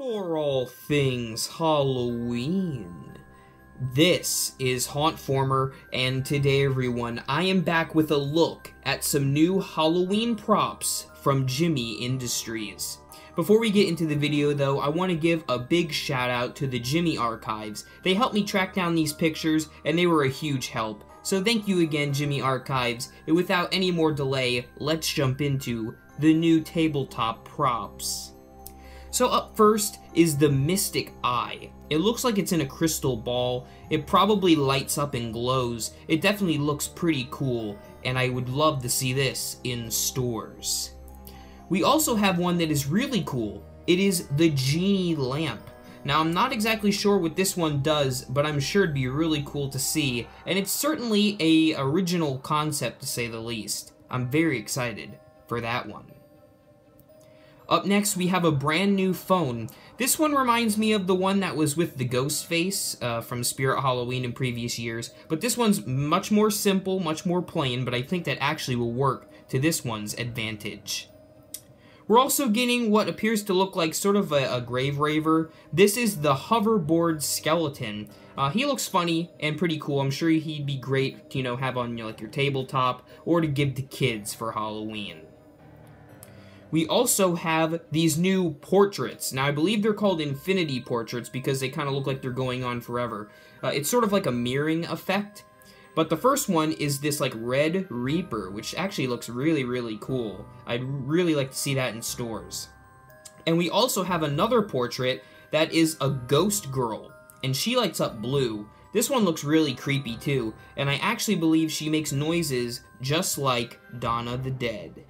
For all things Halloween, this is Hauntformer, and today everyone, I am back with a look at some new Halloween props from Gemmy Industries. Before we get into the video though, I want to give a big shout out to the Gemmy Archives. They helped me track down these pictures, and they were a huge help. So thank you again, Gemmy Archives, and without any more delay, let's jump into the new tabletop props. So up first is the Mystic Eye. It looks like it's in a crystal ball. It probably lights up and glows. It definitely looks pretty cool, and I would love to see this in stores. We also have one that is really cool. It is the Genie Lamp. Now, I'm not exactly sure what this one does, but I'm sure it'd be really cool to see, and it's certainly an original concept to say the least. I'm very excited for that one. Up next, we have a brand new phone. This one reminds me of the one that was with the ghost face from Spirit Halloween in previous years, but this one's much more simple, much more plain, but I think that actually will work to this one's advantage. We're also getting what appears to look like sort of a grave raver. This is the hoverboard skeleton. He looks funny and pretty cool. I'm sure he'd be great to, have on like your tabletop or to give to kids for Halloween. We also have these new portraits. Now, I believe they're called infinity portraits because they kind of look like they're going on forever. It's sort of like a mirroring effect. But the first one is this, like, red Reaper, which actually looks really, really cool. I'd really like to see that in stores. And we also have another portrait that is a ghost girl, and she lights up blue. This one looks really creepy, too, and I actually believe she makes noises just like Donna the Dead.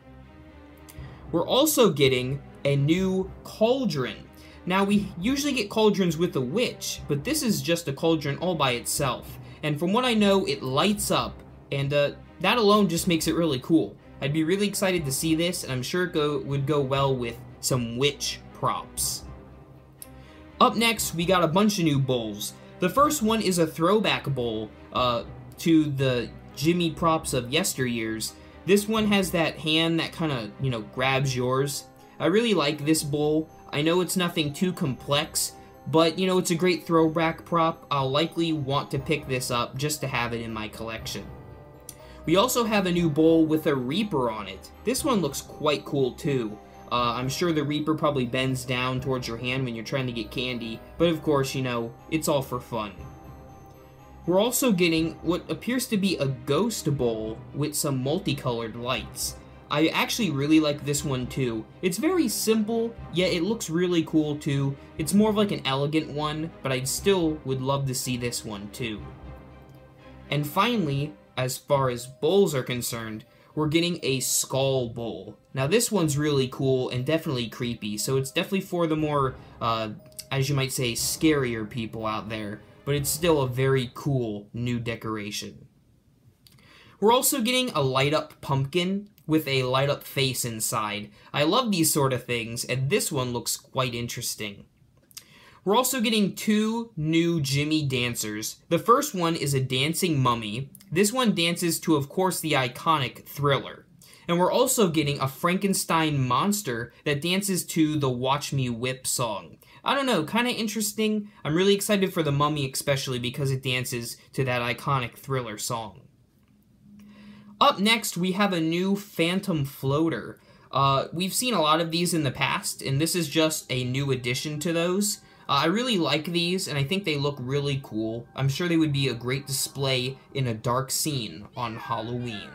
We're also getting a new cauldron. Now, we usually get cauldrons with a witch, but this is just a cauldron all by itself. And from what I know, it lights up, and that alone just makes it really cool. I'd be really excited to see this, and I'm sure it would go well with some witch props. Up next, we got a bunch of new bowls. The first one is a throwback bowl to the Gemmy props of yesteryears. This one has that hand that kind of, grabs yours. I really like this bowl. I know it's nothing too complex, but, it's a great throwback prop. I'll likely want to pick this up just to have it in my collection. We also have a new bowl with a Reaper on it. This one looks quite cool, too. I'm sure the Reaper probably bends down towards your hand when you're trying to get candy, but of course, it's all for fun. We're also getting what appears to be a ghost bowl with some multicolored lights. I actually really like this one too. It's very simple, yet it looks really cool too. It's more of like an elegant one, but I still would love to see this one too. And finally, as far as bowls are concerned, we're getting a skull bowl. Now this one's really cool and definitely creepy, so it's definitely for the more, as you might say, scarier people out there. But it's still a very cool new decoration. We're also getting a light-up pumpkin with a light-up face inside. I love these sort of things, and this one looks quite interesting. We're also getting two new Gemmy dancers. The first one is a dancing mummy. This one dances to, of course, the iconic Thriller. And we're also getting a Frankenstein monster that dances to the Watch Me Whip song. I don't know, kind of interesting. I'm really excited for the mummy, especially because it dances to that iconic Thriller song. Up next, we have a new Phantom Floater. We've seen a lot of these in the past, and this is just a new addition to those. I really like these, and I think they look really cool. I'm sure they would be a great display in a dark scene on Halloween.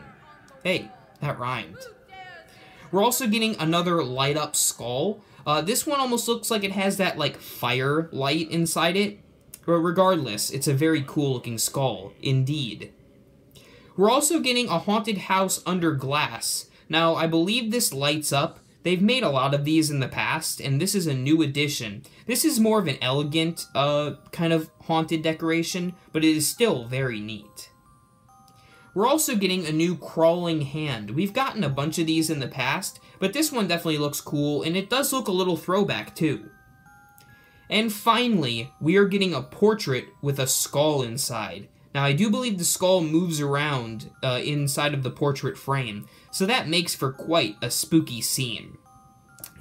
Hey, that rhymed. We're also getting another light-up skull. This one almost looks like it has that, fire light inside it. But regardless, it's a very cool-looking skull, indeed. We're also getting a haunted house under glass. Now, I believe this lights up. They've made a lot of these in the past, and this is a new addition. This is more of an elegant, kind of haunted decoration, but it is still very neat. We're also getting a new crawling hand. We've gotten a bunch of these in the past, but this one definitely looks cool, and it does look a little throwback too. And finally, we are getting a portrait with a skull inside. Now, I do believe the skull moves around inside of the portrait frame, so that makes for quite a spooky scene.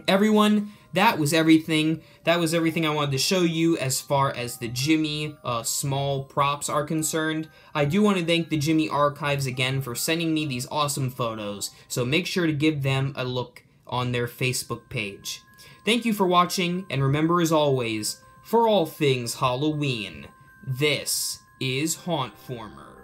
Everyone, that was everything. That was everything I wanted to show you as far as the Gemmy small props are concerned. I do want to thank the Gemmy Archives again for sending me these awesome photos, so make sure to give them a look on their Facebook page. Thank you for watching, and remember as always, for all things Halloween, this is Hauntformer.